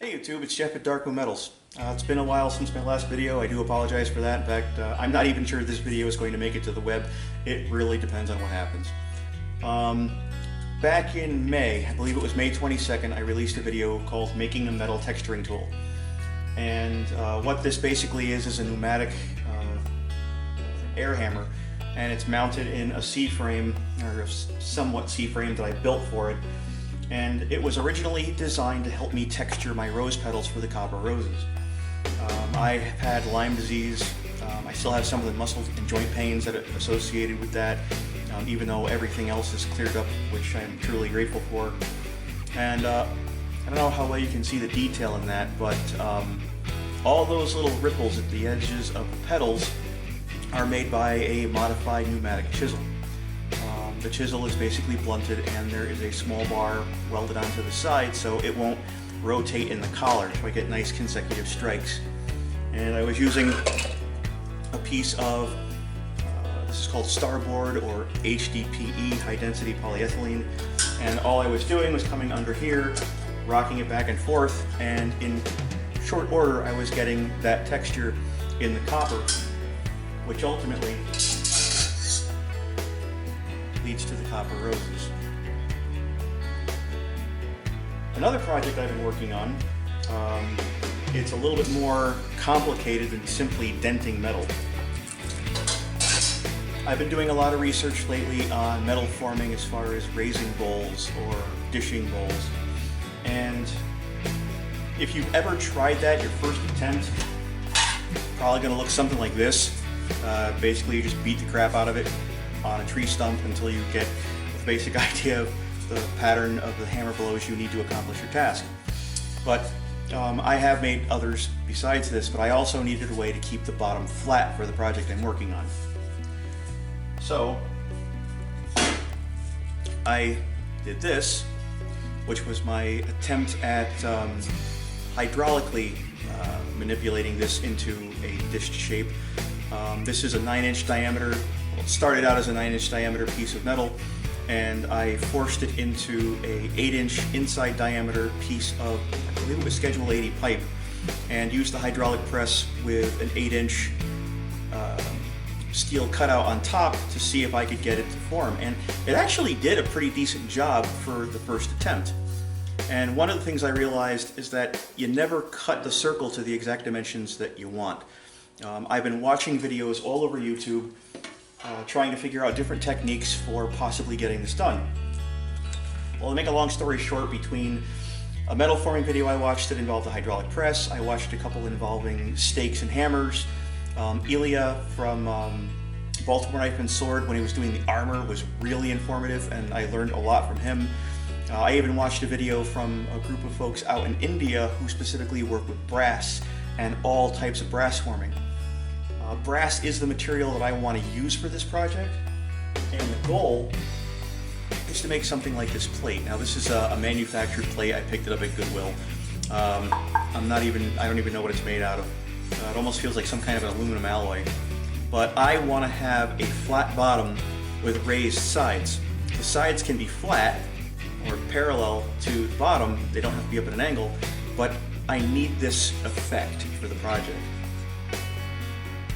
Hey YouTube, it's Jeff at Darkmoon Metals. It's been a while since my last video. I do apologize for that. In fact, I'm not even sure this video is going to make it to the web. It really depends on what happens. Back in May, I believe it was May 22nd, I released a video called Making a Metal Texturing Tool. And what this basically is a pneumatic air hammer, and it's mounted in a C-frame, or a somewhat C-frame that I built for it. And it was originally designed to help me texture my rose petals for the copper roses. I have had Lyme disease. I still have some of the muscle and joint pains that are associated with that, even though everything else is cleared up, which I'm truly grateful for. And I don't know how well you can see the detail in that, but all those little ripples at the edges of the petals are made by a modified pneumatic chisel. The chisel is basically blunted, and there is a small bar welded onto the side so it won't rotate in the collar, so I get nice consecutive strikes. And I was using a piece of, this is called Starboard or HDPE, high density polyethylene, and all I was doing was coming under here, rocking it back and forth, and in short order I was getting that texture in the copper, which ultimately leads to the copper roses. Another project I've been working on, it's a little bit more complicated than simply denting metal. I've been doing a lot of research lately on metal forming as far as raising bowls or dishing bowls. And if you've ever tried that, your first attempt, probably going to look something like this. Basically, you just beat the crap out of it on a tree stump until you get the basic idea of the pattern of the hammer blows you need to accomplish your task. But I have made others besides this, but I also needed a way to keep the bottom flat for the project I'm working on. So I did this, which was my attempt at hydraulically manipulating this into a dished shape. This is a 9-inch diameter. Well, it started out as a 9-inch diameter piece of metal, and I forced it into a 8-inch inside diameter piece of, I believe it was Schedule 80 pipe, and used the hydraulic press with an 8-inch steel cutout on top to see if I could get it to form. And it actually did a pretty decent job for the first attempt. And one of the things I realized is that you never cut the circle to the exact dimensions that you want. I've been watching videos all over YouTube trying to figure out different techniques for possibly getting this done. Well, to make a long story short, between a metal forming video I watched that involved a hydraulic press, I watched a couple involving stakes and hammers. Ilya from Baltimore Knife and Sword, when he was doing the armor, was really informative, and I learned a lot from him. I even watched a video from a group of folks out in India who specifically work with brass and all types of brass forming. Brass is the material that I want to use for this project, and the goal is to make something like this plate. Now, this is a manufactured plate. I picked it up at Goodwill. I don't even know what it's made out of. It almost feels like some kind of an aluminum alloy. But I want to have a flat bottom with raised sides. The sides can be flat or parallel to the bottom. They don't have to be up at an angle, but I need this effect for the project.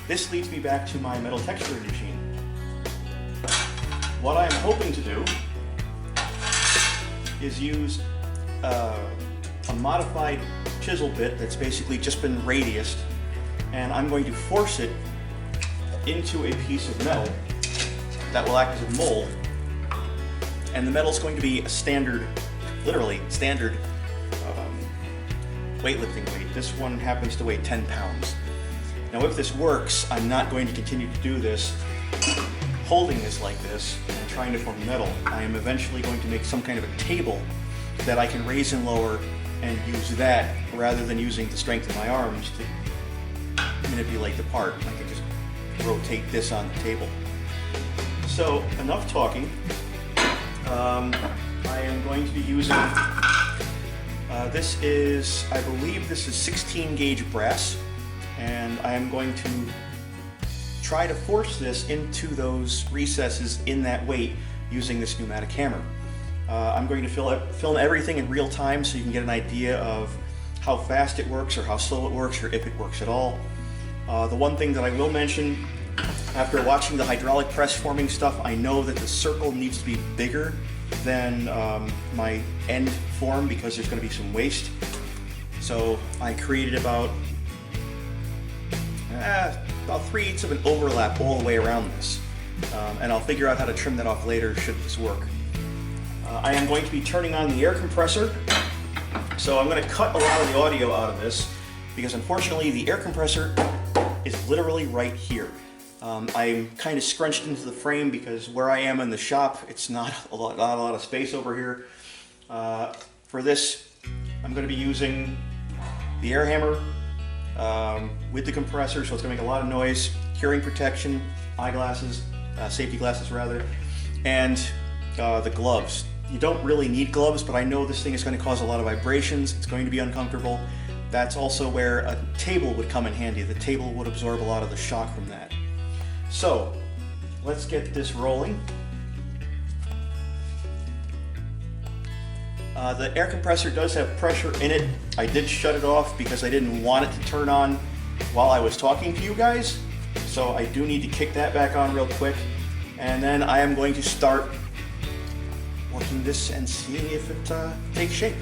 This leads me back to my metal texturing machine. What I'm hoping to do is use a modified chisel bit that's basically just been radiused, and I'm going to force it into a piece of metal that will act as a mold. And the metal is going to be a standard, literally standard weightlifting weight. This one happens to weigh 10 pounds. Now, if this works, I'm not going to continue to do this, holding this like this and trying to form metal. I am eventually going to make some kind of a table that I can raise and lower and use that rather than using the strength of my arms to manipulate the part. I can just rotate this on the table. So, enough talking. I am going to be using, I believe this is 16 gauge brass, and I am going to try to force this into those recesses in that weight using this pneumatic hammer. I'm going to film everything in real time so you can get an idea of how fast it works or how slow it works or if it works at all. The one thing that I will mention, after watching the hydraulic press forming stuff, I know that the circle needs to be bigger than my end form because there's going to be some waste. So I created about 3/8 of an overlap all the way around this. And I'll figure out how to trim that off later should this work. I am going to be turning on the air compressor, so I'm going to cut a lot of the audio out of this because unfortunately the air compressor is literally right here. I'm kind of scrunched into the frame because where I am in the shop, it's not a lot of space over here. For this, I'm going to be using the air hammer with the compressor, so it's going to make a lot of noise, hearing protection, eyeglasses, safety glasses rather, and the gloves. You don't really need gloves, but I know this thing is going to cause a lot of vibrations. It's going to be uncomfortable. That's also where a table would come in handy. The table would absorb a lot of the shock from that. So, let's get this rolling. The air compressor does have pressure in it. I did shut it off because I didn't want it to turn on while I was talking to you guys. So I do need to kick that back on real quick. And then I am going to start working this and seeing if it takes shape.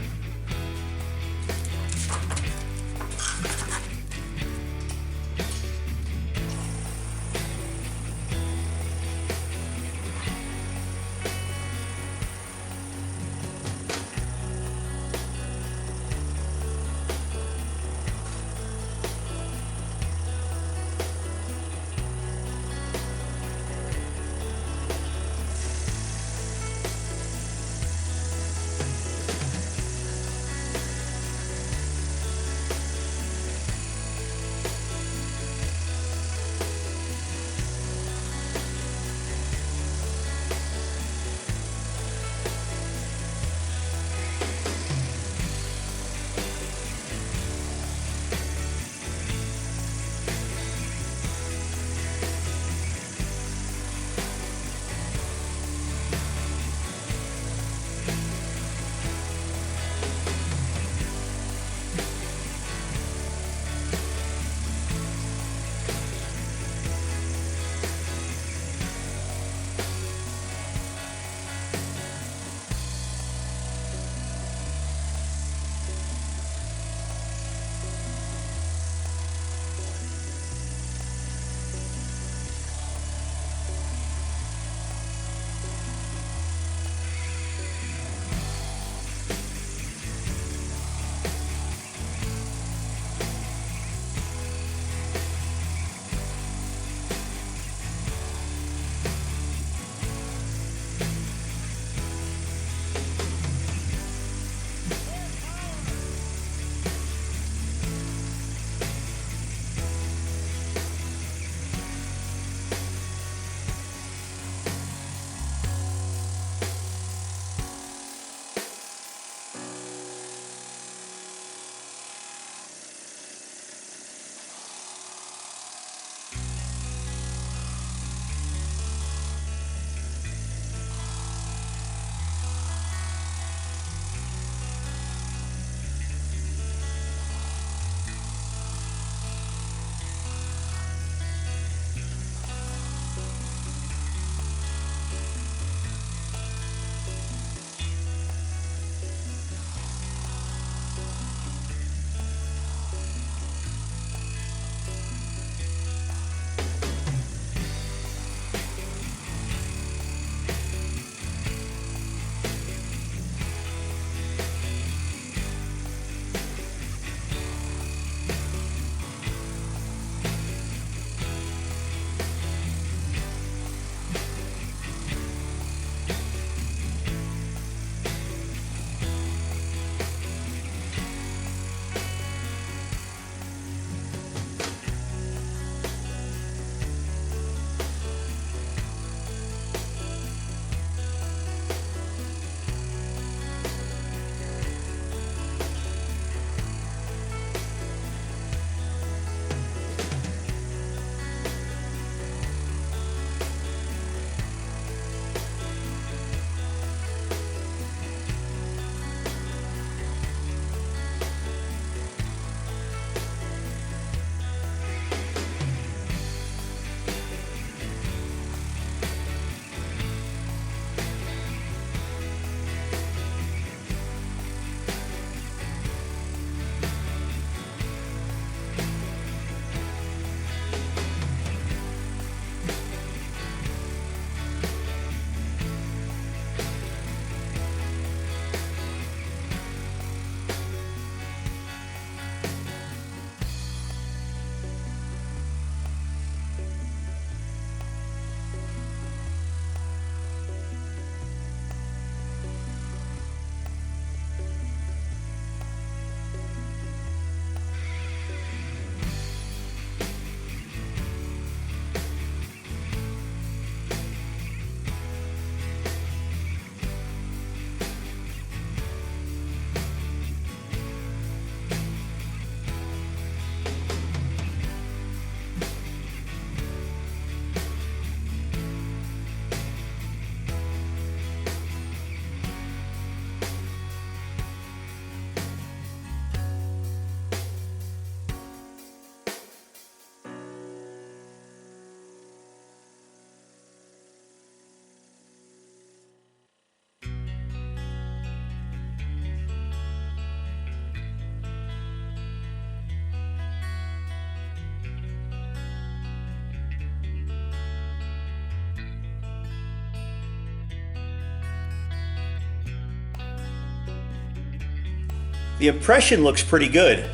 the impression looks pretty good.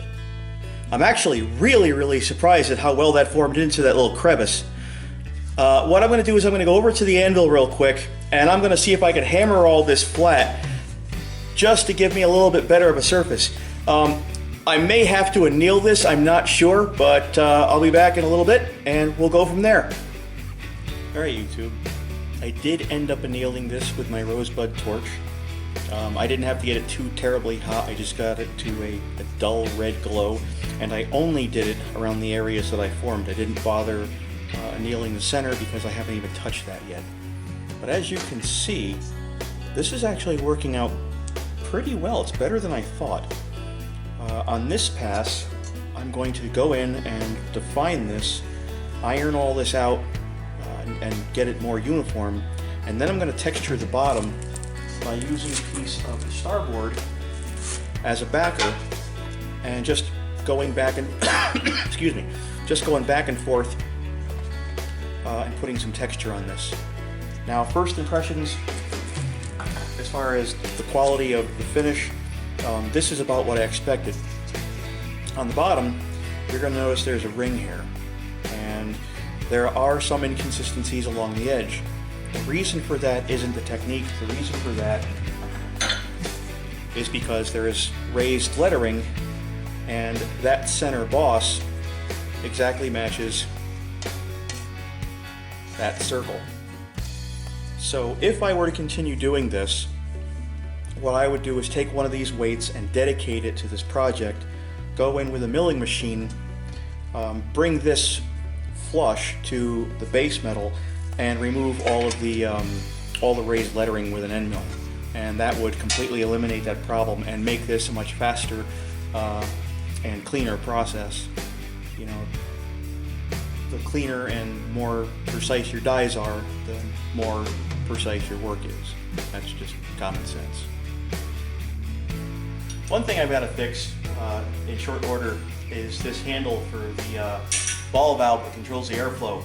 I'm actually really surprised at how well that formed into that little crevice. What I'm going to do is I'm going to go over to the anvil real quick, and I'm going to see if I can hammer all this flat just to give me a little bit better of a surface. I may have to anneal this, I'm not sure, but I'll be back in a little bit and we'll go from there. Alright YouTube, I did end up annealing this with my rosebud torch. I didn't have to get it too terribly hot, I just got it to a dull red glow, and I only did it around the areas that I formed. I didn't bother annealing the center because I haven't even touched that yet. But as you can see, this is actually working out pretty well. It's better than I thought. On this pass, I'm going to go in and define this, iron all this out, and get it more uniform, and then I'm going to texture the bottom by using a piece of the starboard as a backer, and just going back and excuse me, just going back and forth and putting some texture on this. Now, first impressions as far as the quality of the finish, this is about what I expected. On the bottom, you're going to notice there's a ring here, and there are some inconsistencies along the edge. The reason for that isn't the technique. The reason for that is because there is raised lettering, and that center boss exactly matches that circle. So if I were to continue doing this, what I would do is take one of these weights and dedicate it to this project, go in with a milling machine, bring this flush to the base metal, and remove all the raised lettering with an end mill. And that would completely eliminate that problem and make this a much faster and cleaner process. You know, the cleaner and more precise your dies are, the more precise your work is. That's just common sense. One thing I've got to fix in short order is this handle for the ball valve that controls the airflow.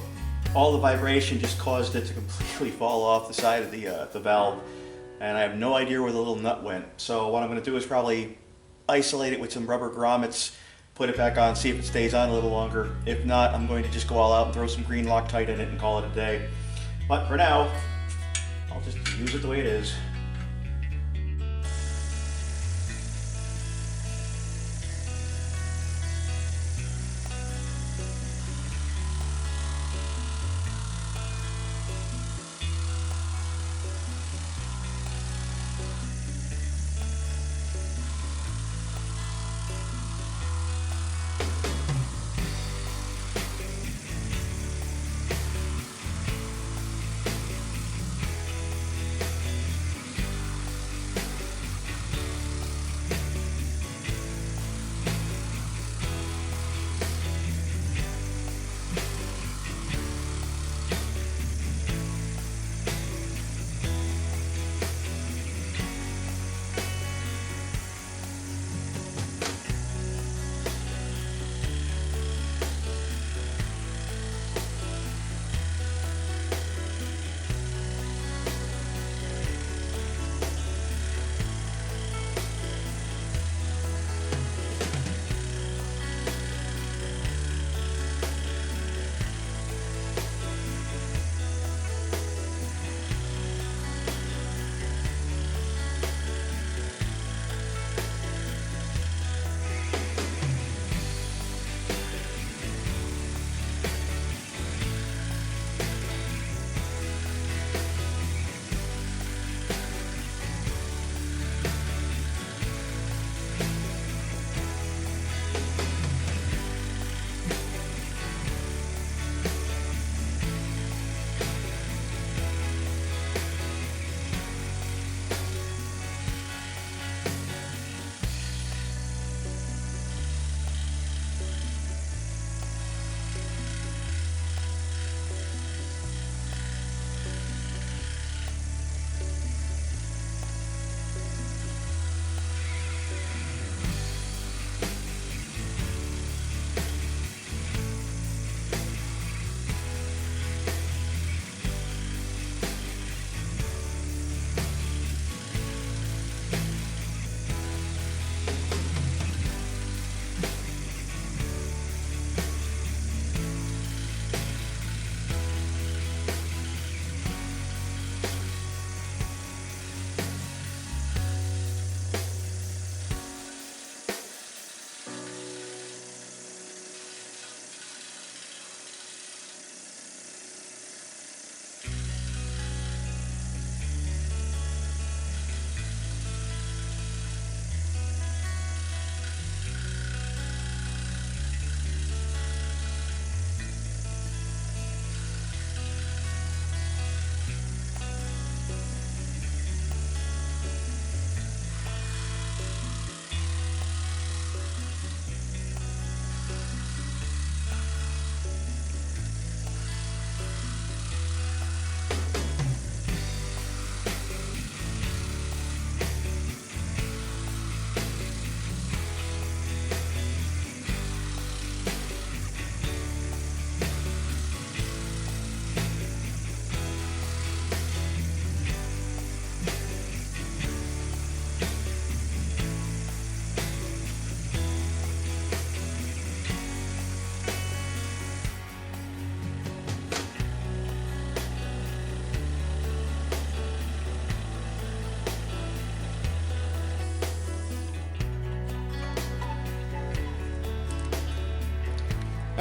All the vibration just caused it to completely fall off the side of the valve, and I have no idea where the little nut went. So what I'm going to do is probably isolate it with some rubber grommets, put it back on, see if it stays on a little longer. If not, I'm going to just go all out and throw some green Loctite in it and call it a day. But for now, I'll just use it the way it is.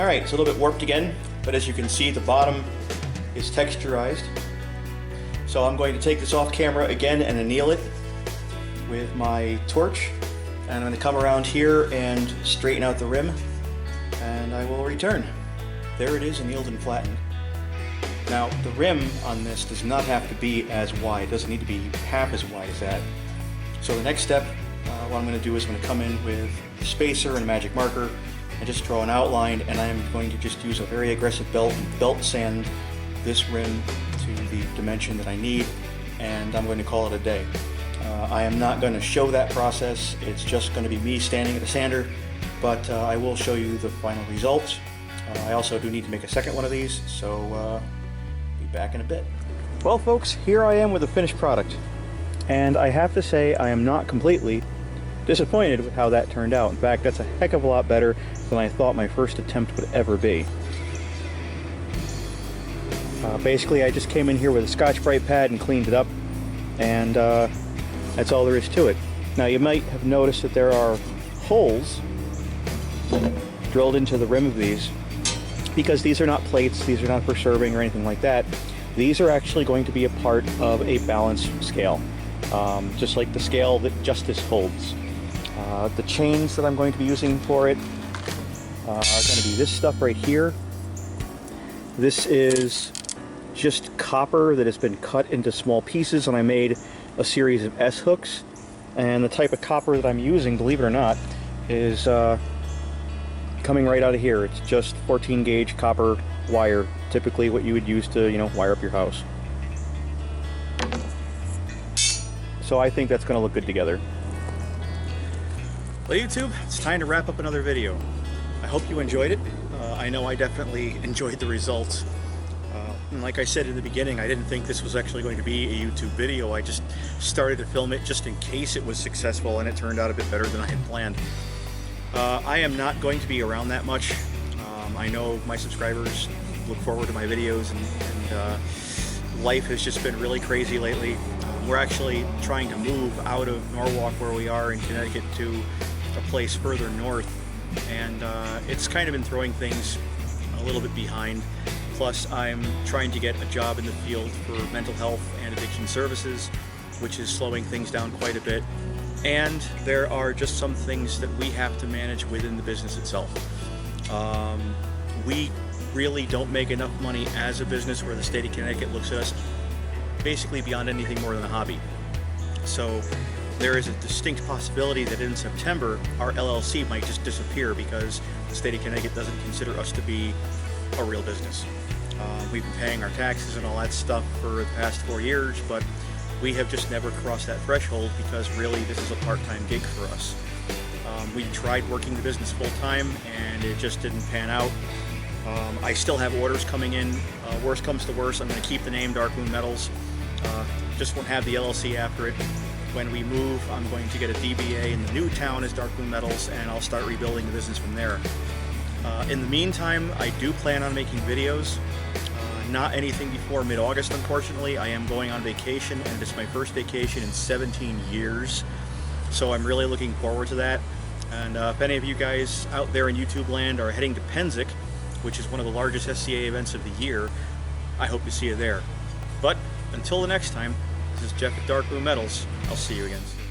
All right, it's a little bit warped again, but as you can see, the bottom is texturized. So I'm going to take this off camera again and anneal it with my torch. And I'm going to come around here and straighten out the rim, and I will return. There it is, annealed and flattened. Now, the rim on this does not have to be as wide. It doesn't need to be half as wide as that. So the next step, what I'm going to do is I'm going to come in with a spacer and a magic marker and just draw an outline, and I'm going to just use a very aggressive belt and belt sand this rim to the dimension that I need, and I'm going to call it a day. I am not going to show that process. It's just going to be me standing at a sander, but I will show you the final results. I also do need to make a second one of these, so be back in a bit. Well folks, here I am with the finished product, and I have to say I am not completely disappointed with how that turned out. In fact, that's a heck of a lot better than I thought my first attempt would ever be. Basically, I just came in here with a Scotch-Brite pad and cleaned it up, and that's all there is to it. Now, you might have noticed that there are holes drilled into the rim of these, because these are not plates, these are not for serving or anything like that. These are actually going to be a part of a balance scale, just like the scale that Justice holds. The chains that I'm going to be using for it are going to be this stuff right here. This is just copper that has been cut into small pieces, and I made a series of S-hooks. And the type of copper that I'm using, believe it or not, is coming right out of here. It's just 14 gauge copper wire, typically what you would use to, you know, wire up your house. So I think that's going to look good together. Well, YouTube, it's time to wrap up another video. I hope you enjoyed it. I know I definitely enjoyed the results. And like I said in the beginning, I didn't think this was actually going to be a YouTube video. I just started to film it just in case it was successful, and it turned out a bit better than I had planned. I am not going to be around that much. I know my subscribers look forward to my videos, and life has just been really crazy lately. We're actually trying to move out of Norwalk, where we are in Connecticut, to a place further north, and it's kind of been throwing things a little bit behind. Plus, I'm trying to get a job in the field for mental health and addiction services, which is slowing things down quite a bit. And there are just some things that we have to manage within the business itself. We really don't make enough money as a business where the state of Connecticut looks at us basically beyond anything more than a hobby. So there is a distinct possibility that in September our LLC might just disappear because the state of Connecticut doesn't consider us to be a real business. We've been paying our taxes and all that stuff for the past 4 years, but we have just never crossed that threshold because really this is a part-time gig for us. We tried working the business full-time and it just didn't pan out. I still have orders coming in. Worst comes to worst, I'm going to keep the name Darkmoon Metals. Just won't have the LLC after it. When we move, I'm going to get a DBA in the new town as Darkmoon Metals, and I'll start rebuilding the business from there. In the meantime, I do plan on making videos. Not anything before mid-August, unfortunately. I am going on vacation, and it's my first vacation in 17 years. So I'm really looking forward to that. And if any of you guys out there in YouTube land are heading to Penzic, which is one of the largest SCA events of the year, I hope to see you there. But until the next time, this is Jeff at Darkmoon Metals. I'll see you again soon.